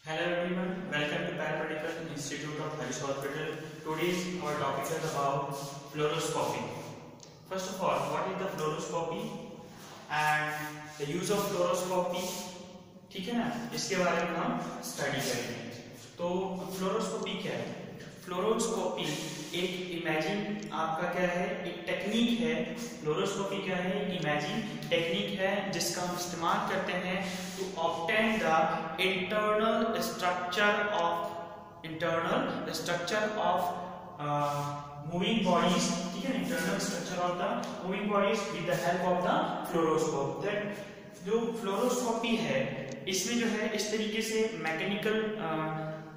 Hello everyone, welcome to Paramedical Institute of Harris Hospital. Today's our topic is about fluoroscopy. First of all, what is the fluoroscopy and the use of fluoroscopy? ठीक है ना, इसके बारे में हम study करेंगे। तो fluoroscopy क्या है? फ्लोरोस्कोपी एक इमेजिंग आपका क्या है, एक टेक्निक है। फ्लोरोस्कोपी क्या है? इमेजिंग टेक्निक है जिसका हम इस्तेमाल करते हैं to obtain the internal structure of moving bodies. ठीक है, internal structure of the moving bodies with the help of the fluoroscope. That जो फ्लोरोस्कोपी है इसमें जो है इस तरीके से मैकेनिकल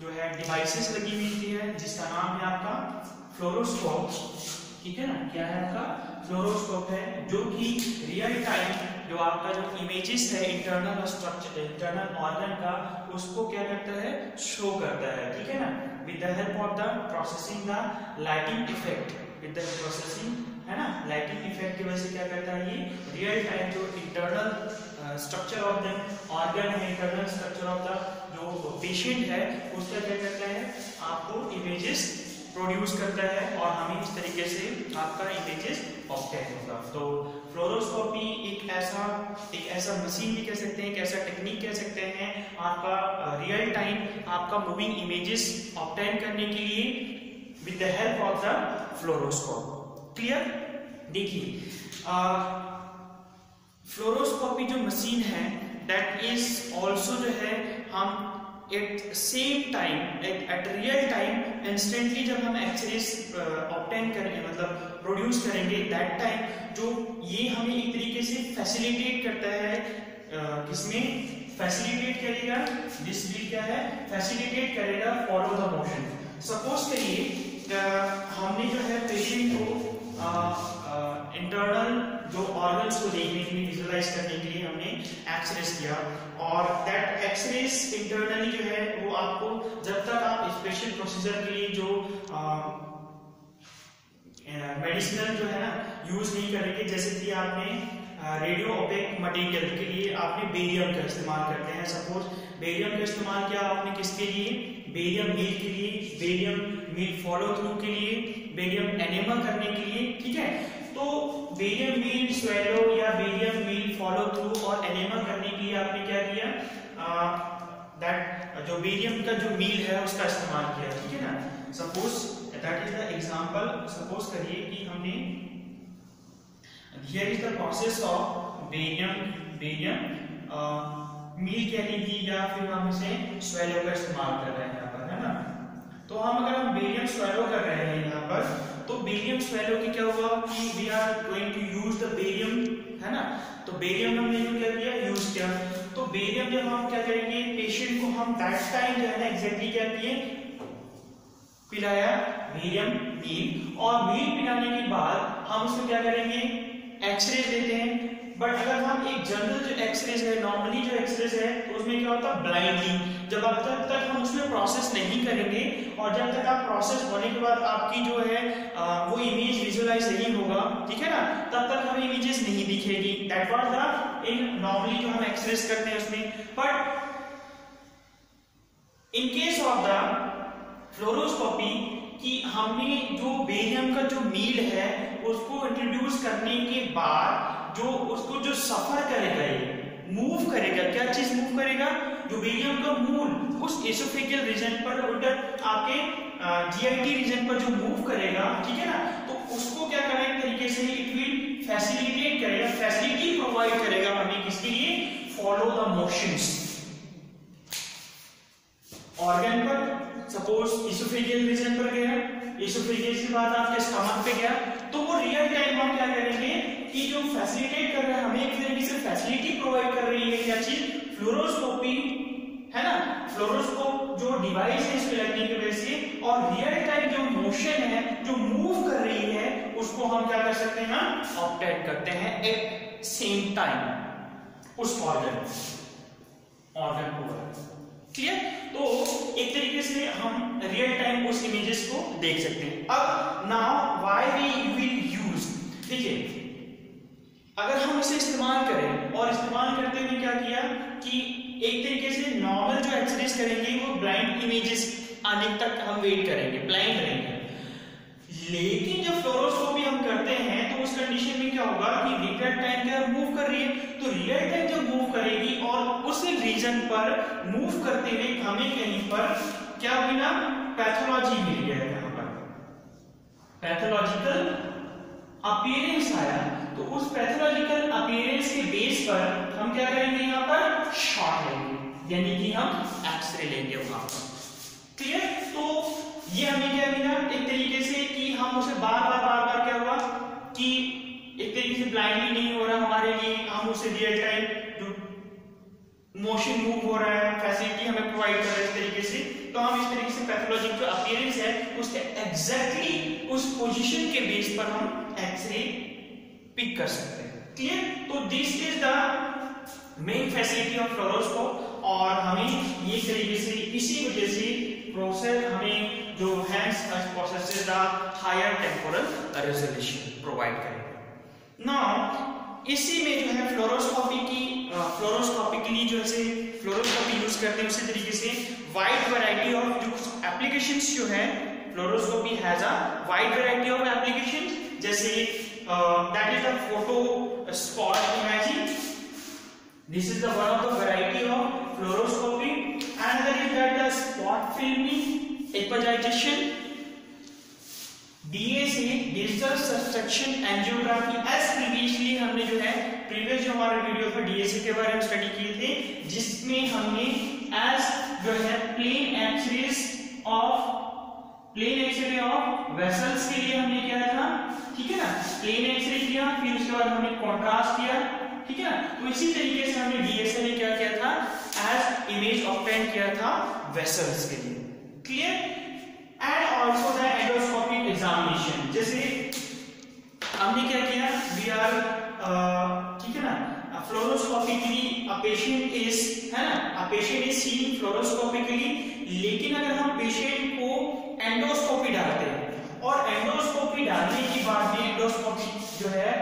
जो है डिवाइसेस लगी हुई है जिसका नाम है आपका फ्लोरोस्कोप। ठीक है ना, क्या है आपका? फ्लोरोस्कोप है जो कि रियल टाइम जो आपका जो इमेजेस है इंटरनल स्ट्रक्चर इंटरनल ऑर्गन का उसको क्या करता है, शो करता है। ठीक है ना, with the help of the processing the lighting effect, with the processing है ना, लाइटिंग इफेक्ट की वजह से क्या करता है, ये रियल टाइम जो internal structure of the organ है, इंटरनल स्ट्रक्चर ऑफ द जो पेशेंट है उसका क्या करता है, आपको इमेजेस प्रोड्यूस करता है और हमें इस तरीके से आपका इमेजेस ऑब्टेन होगा। तो फ्लोरोस्कोपी एक ऐसा मशीन भी कह सकते हैं, एक ऐसा टेक्निक कह सकते हैं आपका रियल टाइम आपका मूविंग इमेजेस ऑब्टेन करने के लिए with the help of the fluoroscope. Clear? देखिए फ्लोरोस्कोपी जो मशीन है दैट इज ऑल्सो जो है हम at same time at real time instantly जब हम एक्सरेज ऑब्टेन करेंगे मतलब प्रोड्यूस करेंगे दैट टाइम जो ये हमें एक तरीके से फैसिलिटेट करता है। किसमें फैसिलिटेट करेगा? दिस विल क्या है, फैसिलिटेट करेगा फॉलो द मोशन। सपोज करिए हमने जो है पेशेंट को इंटरनल जो ऑर्गन्स को देखने के लिए, विजुअलाइज करने के लिए हमने एक्सरेज किया और दैट एक्सरेज इंटरनली जो है वो आपको जब तक आप स्पेशल प्रोसीजर के लिए जो मेडिसिनल जो है ना यूज नहीं करेंगे, जैसे कि आपने रेडियो ओपेक मटेरियल के लिए आपने बेरियम का इस्तेमाल करते हैं। सपोज बेरियम का इस्तेमाल किया आपने किसके लिए? बेरियम मील के लिए, बेरियम मील फॉलो थ्रू के लिए, बेरियम एनेमा करने के लिए। ठीक है, तो बेरियम मील स्वेलो या बेरियम मील फॉलो थ्रू और एनेमा करने के लिए आपने क्या किया, दैट जो बेरियम का जो मील है उसका इस्तेमाल किया। ठीक है ना, suppose that is the example. Suppose करिए कि हमने here is the process of barium meal कह लीजिए या फिर हम इसे स्वेलो का इस्तेमाल कर रहे हैं यहाँ पर, है ना। तो अगर हम बेरियम स्वेलो कर रहे हैं यहाँ पर, तो बेरियम स्वेलो की क्या हुआ कि we are going to use the barium, है ना। तो बेरियम हमने क्या किया, यूज किया। तो बेरियम जब हम क्या करेंगे, पेशेंट को हम दैट टाइम जो है ना एग्जैक्टली क्या किए, पिलाया बेरियम मील। और मील पिलाने के बाद हम उसमें क्या करेंगे, एक्सरे देते हैं। बट अगर हम एक जनरल जो एक्सरेज है, नॉर्मली जो एक्सरेज है, तो उसमें क्या होता है, ब्लाइंडली जब अब तक हम उसमें प्रोसेस नहीं करेंगे और जब तक आप प्रोसेस होने के बाद आपकी जो है वो इमेज विजुअलाइज नहीं होगा, ठीक है ना, तब तक हमें इमेजेस नहीं दिखेगी। That was the in normally जो हम एक्सरेज करते हैं उसमें। But in case of the fluoroscopy कि हमने जो बेरियम का जो मील है उसको इंट्रोड्यूस करने के बाद जो उसको जो सफर करेगा, ये मूव करेगा, क्या चीज मूव करेगा, जो बेरियम का मूल उस एसोफेजियल रीजन पर उधर आपके जीआईटी रीजन पर जो मूव करेगा, ठीक है ना, तो उसको क्या करेगा तरीके से इट विल फैसिलिटेट करेगा, फैसिलिटी प्रोवाइड करेगा हमें किसके लिए, फॉलो द मोशंस ऑर्गन पर। सपोज इसोफेजियल रीजन पर गया, इसोफेजियल के बाद आपके स्टमक पे गया, तो वो रियल टाइम हम क्या करेंगे कि जो फैसिलिटेट कर रहा है हमें एक तरीके से फैसिलिटी प्रोवाइड कर रही है क्या चीज, फ्लोरोस्कोपी, है ना। फ्लोरोस्कोप जो डिवाइस है इसमें लगने की वजह से और रियल टाइम जो मोशन है जो मूव कर रही है उसको हम क्या कर सकते हैं, ऑब्टेन करते हैं एट सेम टाइम उस ऑर्गन को। क्लियर? तो एक तरीके से हम रियल टाइम उस इमेजेस को देख सकते हैं। अब now why we will use, देखिए अगर हम इसे इस्तेमाल करें और इस्तेमाल करते हुए क्या किया कि एक तरीके से नॉर्मल जो एक्सरेज करेंगे वो ब्लाइंड इमेजेस आने तक हम वेट करेंगे, ब्लाइंड रहेंगे। लेकिन जब फ्लोरोस्कोपी हम करते हैं तो उस कंडीशन में क्या होगा कि रियल टाइम क्या मूव कर रही है, तो रियल टाइम जब मूव करेगी और उस रीजन पर मूव करते हुए हमें कहीं पर क्या बिना पैथोलॉजी मिल गया है, यहाँ पर पैथोलॉजिकल अपीयरेंस आया, तो उस पैथोलॉजिकल अपीयरेंस के बेस पर हम क्या करेंगे, यहाँ पर शॉट लेंगे, यानी कि हम एक्सरे लेंगे वहां पर। क्लियर? तो ये हमें क्या मिला एक तरीके से कि हम उसे बार बार क्या हुआ कि एक तरीके से ब्लाइंडली नहीं हो रहा हमारे लिए, हम उसे रियल टाइम जो मोशन मूव हो रहा है फैसिलिटी हमें प्रोवाइड कर रहे हैं इस तरीके से, तो हम इस तरीके से पैथोलॉजिक जो अपीयरेंस है उसके एग्जैक्टली उस पोजीशन के बेस पर हम एक्सरे पिक कर सकते हैं। क्लियर? तो this is the main facility of fluoroscope, और हमें ये तरीके से इसी वजह से प्रोसेस हमें जो hands processes the higher temporal resolution provide करेगा। नाउ इसी में जो है फ्लोरोस्कोपिकली जो है फ्लोरोस्कोपी यूज करते हैं, उसी तरीके से वाइड वैरायटी ऑफ जो एप्लीकेशंस जो है fluoroscopy has a wide variety of applications, जैसे that is the photo spot imaging, this is the one of the variety of fluoroscopy, and there is that the spot filming apagization, DSA digital subtraction angiography, as previously हमने जो है previous जो हमारा video था DSA के बारे में study किए थे, जिसमें हमने as जो है प्लेन एक्सरे ऑफ वेसल्स के लिए हमने किया था, ठीक है ना, प्लेन एक्सरे किया, फिर उसके बाद हमने कॉन्ट्रास्ट किया, ठीक है ना। तो इसी तरीके से हमने डीएसए में क्या किया था, एज इमेज ऑब्टेन किया था वेसल्स के लिए। Clear? And also the endoscopic examination, जैसे हमने क्या किया, वी आर ठीक है ना, फ्लोरोस्कोपिकली अ पेशेंट इज, है ना, अ पेशेंट इज सीन फ्लोरोस्कोपिकली, लेकिन अगर हम पेशेंट को एंडोस्कोपी डालते हैं और एंडोस्कोपी डालने के बाद में एंडोस्कोपी जो है,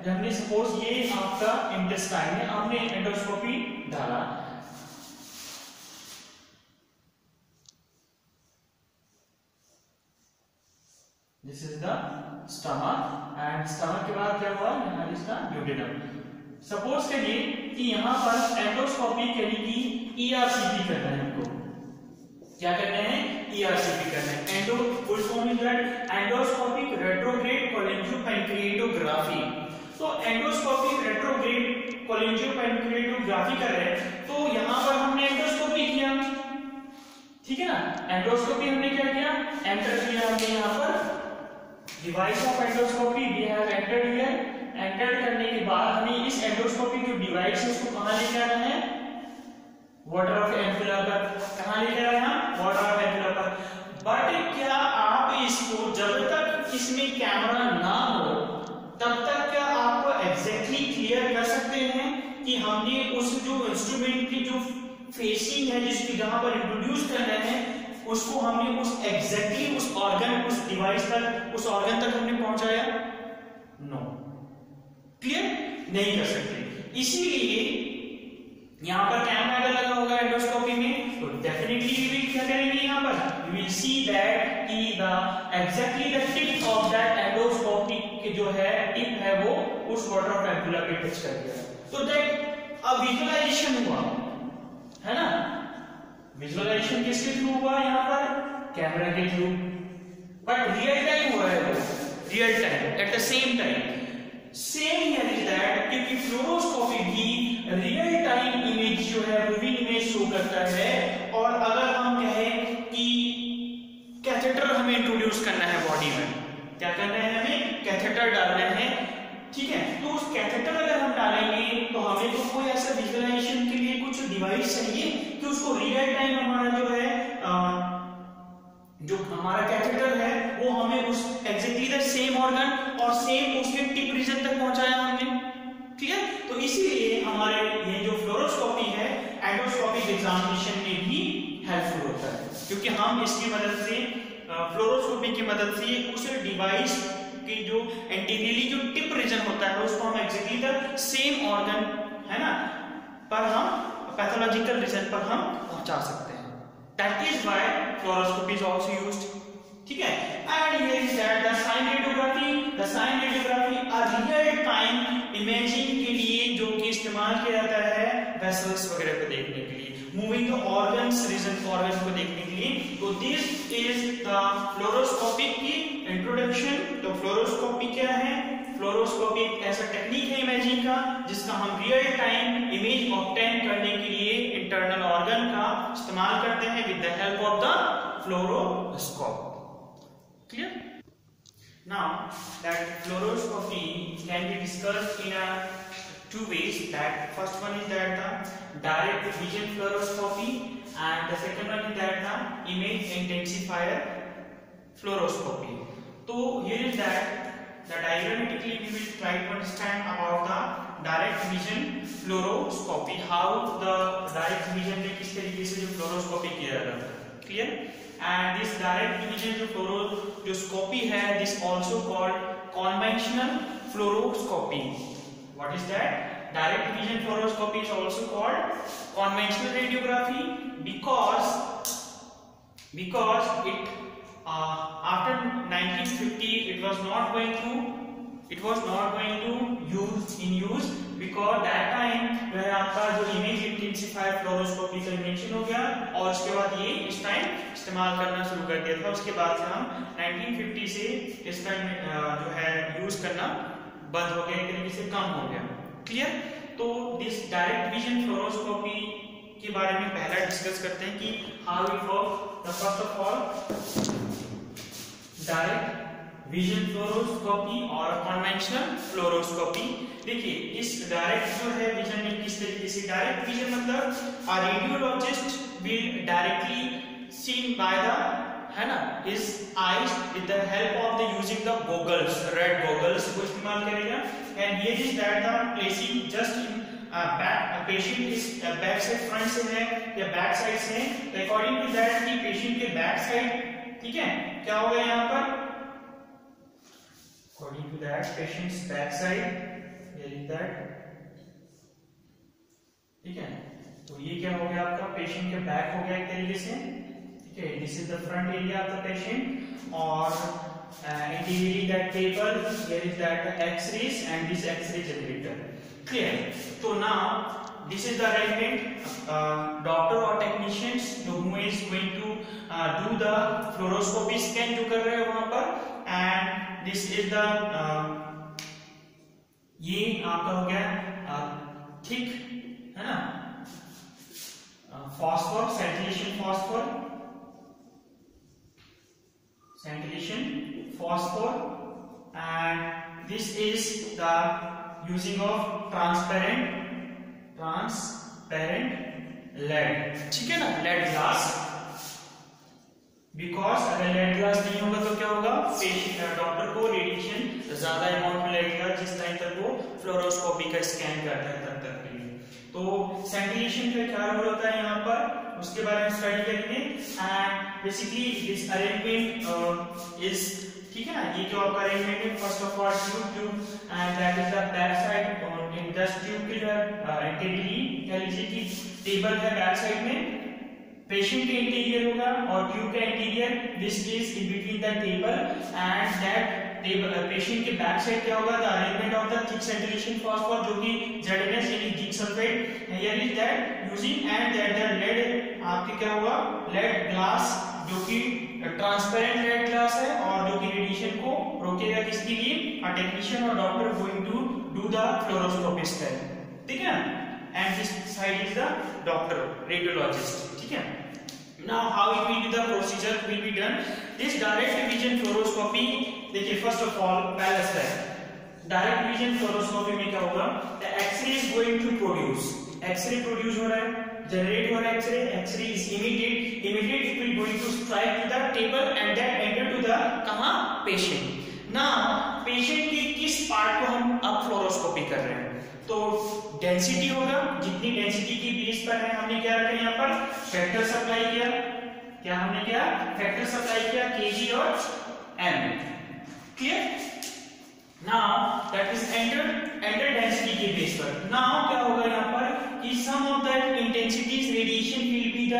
हमने सपोज ये आपका इंटेस्टाइन है, आपने एंडोस्कोपी डाला, this is the stomach, and stomach के बाद क्या हुआ, यहाँ इसका ड्यूडेनम। सपोज करिए कि यहाँ पर एंडोस्कोपी यानी कि ईआरसीपी करना है, हमको क्या करना है, ईआरसीपी करना है। Endo full form is that endoscopic retrograde cholangiopancreatography. तो एंडोस्कोपिक रेट्रोग्रेड कोलिंजियोपेंक्रिएटोग्राफी कर रहे हैं, तो यहाँ पर हमने एंडोस्कोपी किया, ठीक है ना, एंडोस्कोपी हमने क्या किया, एंटर किया हमने यहाँ पर device of endoscopy, we have entered here. Enter करने के बाद हमें इस एंडोस्कोपी जो डिवाइस है उसको कहाँ लेके आना है, वाटर ऑफ एम्पुला पर। कहाँ लेके आना है, वाटर ऑफ एम्पुला पर। बट क्या आप इसको जब तक इसमें कैमरा ना हो तब तक क्या आप एग्जैक्टली क्लियर कर सकते हैं कि हमने उस जो इंस्ट्रूमेंट की जो फेसिंग है, जिसकी जहां पर इंट्रोड्यूस कर रहे हैं, उसको हमने उस एग्जैक्टली उस ऑर्गन, उस डिवाइस तक, उस ऑर्गन तक हमने पहुंचाया? नो। क्लियर? नहीं कर सकते। इसीलिए यहां पर कैमरा अगर लगा होगा एंडोस्कोपी में, तो डेफिनेटली वी विल क्या करेंगे, यहां पर वी विल सी दैट कि the exactly the tip of that endoscopy के जो है टिप है वो उस वाटर ऑफ एम्पुला पे टच कर गया, तो दैट अ विजुअलाइजेशन हुआ, है ना। विजुअलाइजेशन किसके थ्रू हुआ, यहाँ पर कैमरा के थ्रू, बट रियल टाइम हुआ है, real time at the same time. Same here is that, क्योंकि फ्लोरोस्कोपी भी रियल टाइम इमेज जो है मूविंग इमेज शो करता है, और अगर हम कहें कि कैथेटर हमें इंट्रोड्यूस करना है बॉडी में, क्या करना है, हमें कैथेटर डालना है, ठीक है, तो उस कैथेटर अगर हम डालेंगे तो हमें तो कोई ऐसा विजुअलाइजेशन के लिए कुछ डिवाइस चाहिए कि उसको रियल टाइम हमारा जो है जो हमारा कैथेटर है वो हमें उस एग्जैक्टली द सेम ऑर्गन और सेम उसके टिप रीजन तक पहुंचाया हमने, ठीक है। तो इसीलिए हमारे ये जो फ्लोरोस्कोपी है एंडोस्कोपिक एग्जामिनेशन में भी हेल्पफुल होता है, क्योंकि हम इसकी मदद से फ्लोरोस्कोपी की मदद से उस डिवाइस की जो एंटीरियरली जो टिप रीजन होता है उसको हम एग्जैक्टली द सेम ऑर्गन, है ना, पर हम पैथोलॉजिकल रीजन पर हम पहुंचा सकते हैं। That is why fluoroscopy is also used, ठीक है। And here is that the cine radiography real time imaging के लिए जो कि इस्तेमाल किया जाता है वेसल्स वगैरह को देखने के लिए, moving the organs, region organ को देखने के लिए। तो दिस इज द फ्लोरोस्कोपी की इंट्रोडक्शन। तो फ्लोरोस्कोपी क्या है? फ्लोरोस्कोपी एक ऐसा टेक्निक है इमेजिंग का जिसका हम रियल टाइम इमेज ऑब्टेन करने के लिए इंटरनल ऑर्गन का इस्तेमाल करते हैं with the help of the fluoroscope. Clear? Now that fluoroscopy can be discussed in two ways. That first one is that the direct vision fluoroscopy, and the second one is that the image intensifier fluoroscopy. So here is that the diagrammatically we will try to understand about the direct vision fluoroscopy, how the direct vision में किस तरीके से जो fluoroscopy किया जाता है। Clear? And this direct vision जो fluoroscopy है, this also called conventional fluoroscopy. What is that? Direct vision fluoroscopy is also called conventional radiography because it after 1950 it was not going to use because that time वह आपका जो image intensifier fluoroscopy का invention हो गया और उसके बाद ये इस टाइम इस्तेमाल करना शुरू कर दिया था। उसके बाद से हम 1950 से इस टाइम जो है यूज करना बंद हो गया, एक तरीके से कम हो गया। क्लियर? तो दिस डायरेक्ट विजन फ्लोरोस्कोपी के बारे में पहला डिस्कस करते हैं कि how it work. The first of all direct vision fluoroscopy और कन्वेंशनल फ्लोरोस्कोपी। देखिए इस डायरेक्ट जो है विजन में किस तरीके से, डायरेक्ट विजन मतलब a radiologist will directly seen by the है ना his eyes with the help of the using the goggles, red goggles को इस्तेमाल करेगा। and here is that the placing just in back patient is back side front से है या back side से है, according to that कि patient के back side, ठीक है, क्या होगा यहाँ पर according to that patient's back side, here is that, ठीक है। तो ये क्या हो गया आपका पेशेंट के बैक हो गया एक तरीके से, ठीक है। This is the front area of the patient और interiorly that table, here is that the x-rays and this x-ray generator. Clear? तो now this is the arrangement. Doctor और टेक्नीशियंस जो who is going to do the fluoroscopy scan जो कर रहे हैं वहां पर, एंड दिस इज द ये आपका हो गया थिक है ना phosphor, scintillation phosphor, and this is the using of transparent lead, ठीक है ना, lead glass। बिकॉज अगर लेड ग्लास नहीं होगा तो क्या होगा, पेशेंट डॉक्टर को रेडिएशन ज्यादा अमाउंट में लगेगा जिस टाइम तक वो फ्लोरोस्कोपी का स्कैन करता है तब तक के लिए। तो सेंटिलेशन का क्या रोल होता है यहाँ पर, उसके बारे में स्टडी करेंगे। And basically this arrangement is, ठीक है ना, ये जो आपका अरेंजमेंट है, first of all tube and that is the back side, और इन दिस ट्यूब के जो है कह लीजिए कि टेबल है बैक साइड में, पेशेंट के इंटीरियर होगा और ट्यूब का interior, this is in between the table and that table. Patient के बैक साइड क्या होगा, the arrangement of the thick scintillation phosphor जो कि ZnS यानी zinc sulphate, here is that using, and that the lead आपके क्या होगा, lead glass जो कि ट्रांसपेरेंट लेड ग्लास है और जो कि रेडिएशन को रोकेगा किसके लिए, अ टेक्नीशियन और doctor going to do the fluoroscopy scan, ठीक है। And this side is the doctor radiologist, ठीक है। Now how it will be, the procedure will be done, this direct vision fluoroscopy। देखिए फर्स्ट ऑफ ऑल पहला step, direct vision fluoroscopy में क्या होगा, the X-ray is going to produce, X-ray produce हो रहा है, जनरेट हो रहा है X-ray is emitted, it will going to strike to the table and then enter to the कहाँ, पेशेंट। now पेशेंट के किस पार्ट को हम अब फ्लोरोस्कोपी कर रहे हैं, तो डेंसिटी होगा, जितनी डेंसिटी की बेस पर है हमने क्या रखा यहाँ पर, फैक्टर सप्लाई किया, क्या हमने किया, फैक्टर सप्लाई किया kg और m। Clear? Now that is enter density के बेस पर। नाउ क्या होगा यहाँ पर कि sum of that intensities radiation will be the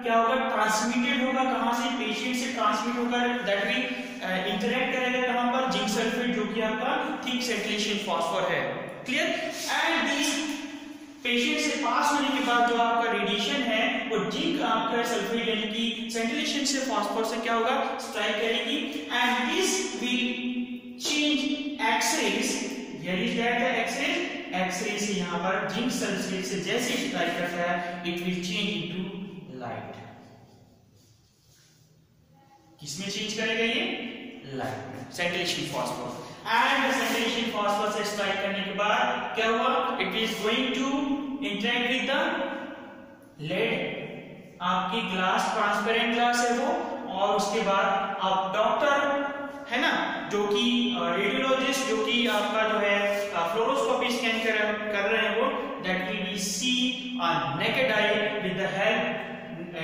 क्या होगा ट्रांसमिटेड होगा, कहां से, पेशेंट से ट्रांसमिट होकर दैट विल इंटरेक्ट करेगा कहां पर, जिंक सल्फेट जो कि आपका थिक सेंटिलेशन फास्फोर है। क्लियर? एंड दिस पेशेंट से पास होने के बाद जो आपका रेडिएशन है वो जिंक आपका सल्फेट यानी कि सेंटिलेशन से फास्फोर से क्या होगा स्ट्राइक करेगी and this will change X-rays. Here is that the X-rays, X-ray से यहां पर जिंक सल्फेट से जैसे स्ट्राइक करता है it will change into light. किसमें चेंज करेगा ये? Light, scintillation phosphor. And scintillation phosphor से स्ट्राइक करने के बाद क्या हुआ, it is going to interact with the lead, आपकी ग्लास ट्रांसपेरेंट ग्लास है वो, और उसके बाद आप डॉक्टर है ना जो कि रेडियोलॉजिस्ट जो कि आपका जो है फ्लोरोस्कोपी स्कैन कर रहे हैं वो, that will be see on naked eye with the help I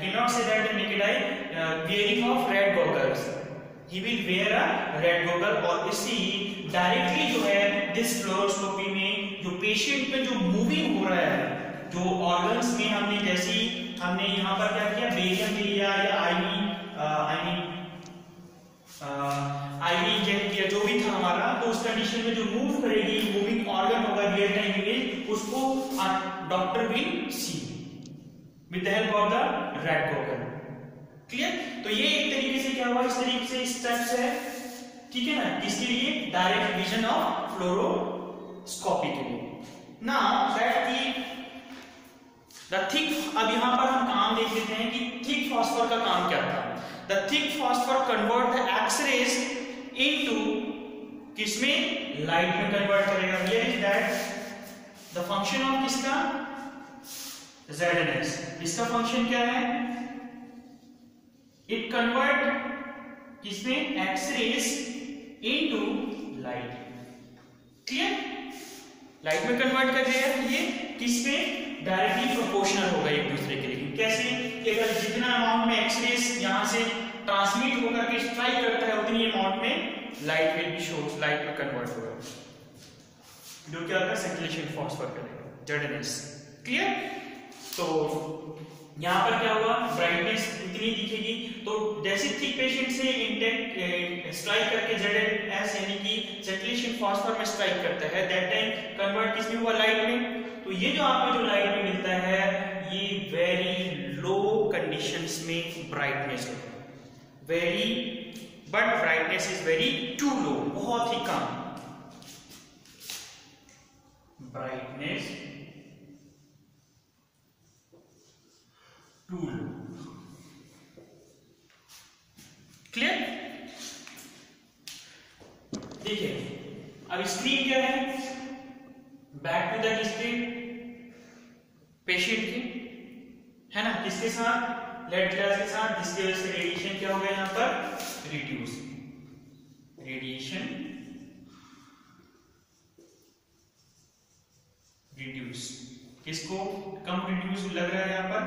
cannot say that the naked eye wearing of red goggles. He will wear a red goggle और इसी डायरेक्टली जो है दिस फ्लोरोस्कोपी में जो पेशेंट में जो moving हो रहा है, जो ऑर्गन्स में हमने जैसी हमने यहाँ पर क्या किया, बेरियम लिया या आईवी इंजेक्ट किया जो भी था हमारा, तो उस कंडीशन में जो मूव करेगी मूविंग ऑर्गन होगा रियल टाइम इमेज, उसको doctor will see with the help of the red goggle. Clear? तो ये एक तरीके से क्या हुआ, इस तरीके से स्टेप्स है, ठीक है ना, किसके लिए, डायरेक्ट विजन ऑफ फ्लोरोस्कोपी के लिए। नाउ दैट की द थिक, अब यहां पर हम काम देख लेते हैं कि थिक फास्फोर का काम क्या था। The thick phosphor convert the X-rays into किसमें, लाइट में कन्वर्ट करेगा। Here is that the function of किसका, ZNS। इसका फंक्शन क्या है, इट कन्वर्ट किसमें, X-rays into light. Clear? Light में कन्वर्ट कर दिया, ये किसमें, डायरेक्टली प्रोपोर्शनल होगा एक दूसरे के लिए। कैसे कि अगर जितना अमाउंट में एक्स-रेज यहां से ट्रांसमिट होकर के स्ट्राइक करता है उतनी अमाउंट में light will be shows, light में कन्वर्ट होगा, जो क्या होगा सेंटिलेशन फास्फोर करेगा, ZNS। क्लियर? तो यहां पर क्या हुआ, ब्राइटनेस इतनी दिखेगी, तो जैसे थिक पेशेंट से इंटेक्ट स्ट्राइक करके ZNS यानी कि सेंटिलेशन फास्फोर में स्ट्राइक करता है, दैट टाइम कन्वर्ट किसमें हुआ, लाइट में। तो ये जो आपको जो लाइट में मिलता है ये वेरी लो कंडीशंस में ब्राइटनेस होता है, very, but brightness is very too low, बहुत ही कम ब्राइटनेस, टू लो। क्लियर? देखिए अब स्क्रीन क्या है, back to the screen, patient की है ना, किसके साथ, लेड ग्लास के साथ, जिसकी वजह से रेडिएशन क्या हो गया यहां पर, रिड्यूस, रेडिएशन रिड्यूस, किसको कम रिड्यूस लग रहा है यहां पर,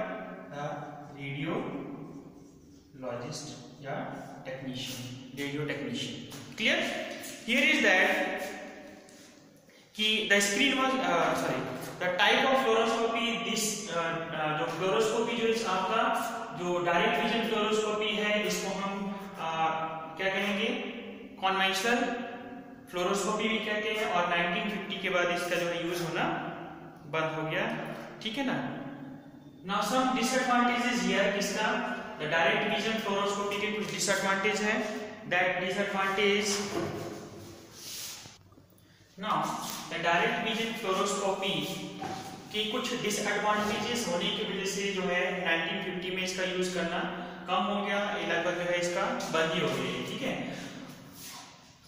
रेडियोलॉजिस्ट या technician, radio technician. Clear? Here is that कि the screen was sorry the type of fluoroscopy, this जो फ्लोरोस्कोपी जो इस आपका जो डायरेक्ट विजन फ्लोरोस्कोपी है, इसको हम क्या कहेंगे, कन्वेंशनल फ्लोरोस्कोपी भी कहते हैं, और 1950 के बाद इसका जो है यूज होना बंद हो गया, ठीक है ना। Now some disadvantages here, किसका, the direct vision fluoroscopy के कुछ disadvantage है, that disadvantage, now the direct vision fluoroscopy के कुछ disadvantages होने की वजह से जो है 1950 में इसका यूज करना कम हो गया, लगभग जो है इसका बंद ही हो गया, ठीक है।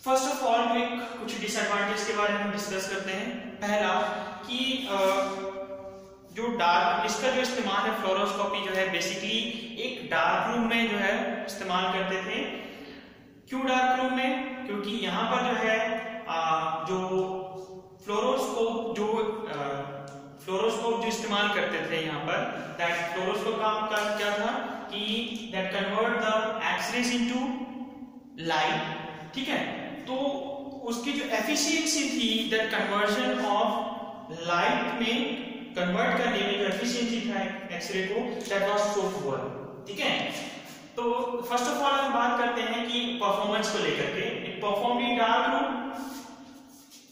फर्स्ट ऑफ ऑल कुछ डिसएडवांटेज के बारे में हम डिस्कस करते हैं। पहला कि जो डार्क, इसका जो इस्तेमाल है फ्लोरोस्कोपी जो है बेसिकली एक डार्क रूम में जो है इस्तेमाल करते थे। क्यों डार्क रूम में, क्योंकि यहाँ पर जो है जो फ्लोरोस्कोप जो इस्तेमाल करते थे यहाँ पर, दैट फ्लोरोस्कोप का क्या था कि that convert the X-rays into light, ठीक है। तो उसकी जो एफिशिएंसी थी, दैट कन्वर्जन ऑफ लाइट में कन्वर्ट करने में जो एफिशिएंसी था एक्सरे को, दैट वाज सो पुअर। ठीक है, तो फर्स्ट ऑफ ऑल हम बात करते हैं कि परफॉर्मेंस को लेकर के। It perform in dark room.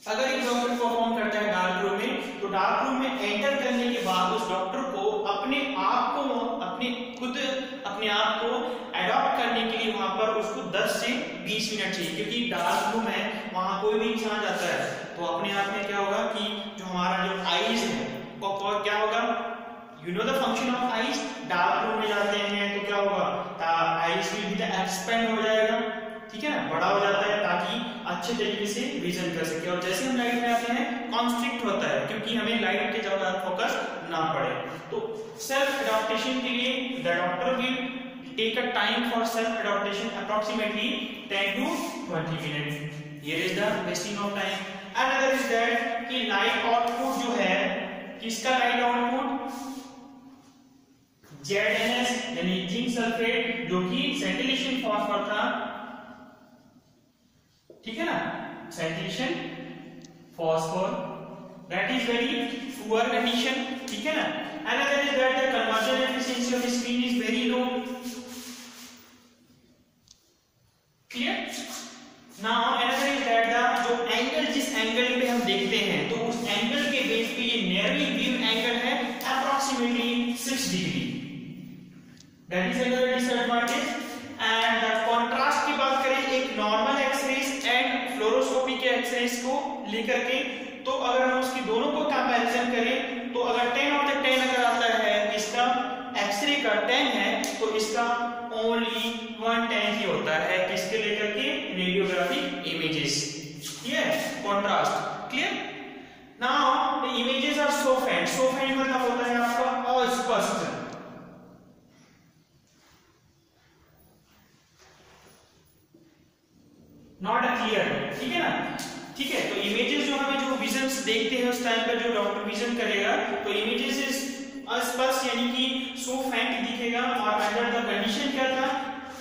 अगर एक डॉक्टर परफॉर्म करता है डार्क रूम में, तो डार्क रूम में एंटर करने के बाद उस डॉक्टर को अपने आप को अपने आप को एडॉप्ट करने के लिए वहां पर उसको 10 से 20 मिनट चाहिए, क्योंकि डार्क रूम है, वहां कोई भी इंसान जाता है तो अपने आप में क्या होगा कि जो हमारा जो आईज है वो क्या होगा, you know the function of eyes. Dark room में जाते हैं तो क्या होगा, आईज विल बी एक्सपेंड हो जाएगा, ठीक है ना, बड़ा हो जाता है ताकि अच्छे तरीके से विजन कर सके। और जैसे हम लाइट में आते हैं कॉन्स्ट्रिक्ट होता है, क्योंकि हमें लाइट के ज्यादा फोकस ना पड़े। तो सेल्फ एडॉप्टेशन के लिए the doctor will take a time for self adaptation approximately 10 to 20 minute. Here is the wasting of time. Another is that कि लाइट आउटपुट जो है, किसका लाइट आउटपुट, ZNS यानी जिंक सल्फेट, जो कि सेंटिलेशन फॉस्फर था, ठीक है ना, scintillation phosphor, that is very poor condition. ठीक है ना। Another is that the conversion efficiency of the screen is very low. Clear? Now another is that the जो एंगल, जिस एंगल पे हम देखते हैं तो उस एंगल के बेस पे ये narrowly beam एंगल है approximately 6 degree. That is another disadvantage. And the contrast की बात करें एक नॉर्मल एक्सरेज एंड फ्लोरोस्कोपी के एक्सरेज को लेकर के, तो अगर हम उसकी दोनों को कंपैरिजन करें तो अगर 10 out of 10 अगर आता है इसका एक्सरे का 10 है, तो इसका ओनली 1/10 ही होता है किसके लेकर के, रेडियोग्राफिक इमेजेस। ठीक है, contrast clear. Now the images are so faint. So फेंट मतलब होता है आपका अस्पष्ट, नॉट क्लियर। ठीक है ना। ठीक है, तो इमेजेस जो हमें जो विजन्स देखते हैं उस टाइम पर जो डॉक्टर विजन करेगा, तो इमेजेस इज अस्पष्ट यानी कि सो फेंट दिखेगा। और अंडर द कंडीशन क्या था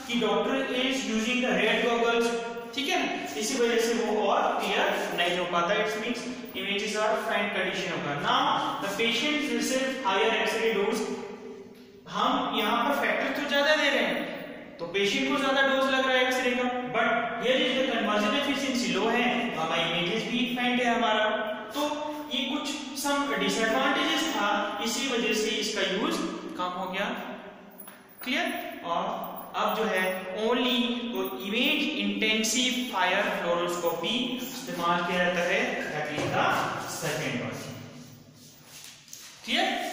कि doctor is using the red goggles, ठीक है, इसी वजह से वो और क्लियर नहीं हो पाता। It's means images are faint condition होगा। Now the patient receive higher X-ray dose. हम यहाँ पर फैक्टर तो ज्यादा दे रहे हैं तो पेशेंट को ज्यादा डोज लग रहा है एक्सरे का, but here is the conversion efficiency low है, हमारा इमेजेस भी फेंट है हमारा। तो ये कुछ सम डिसएडवांटेजेस था, इसी वजह से इसका यूज कम हो गया। क्लियर। और अब जो है ओनली तो इमेज इंटेंसिफायर फ्लोरोस्कोपी इस्तेमाल किया जाता है, that is the second version. Clear.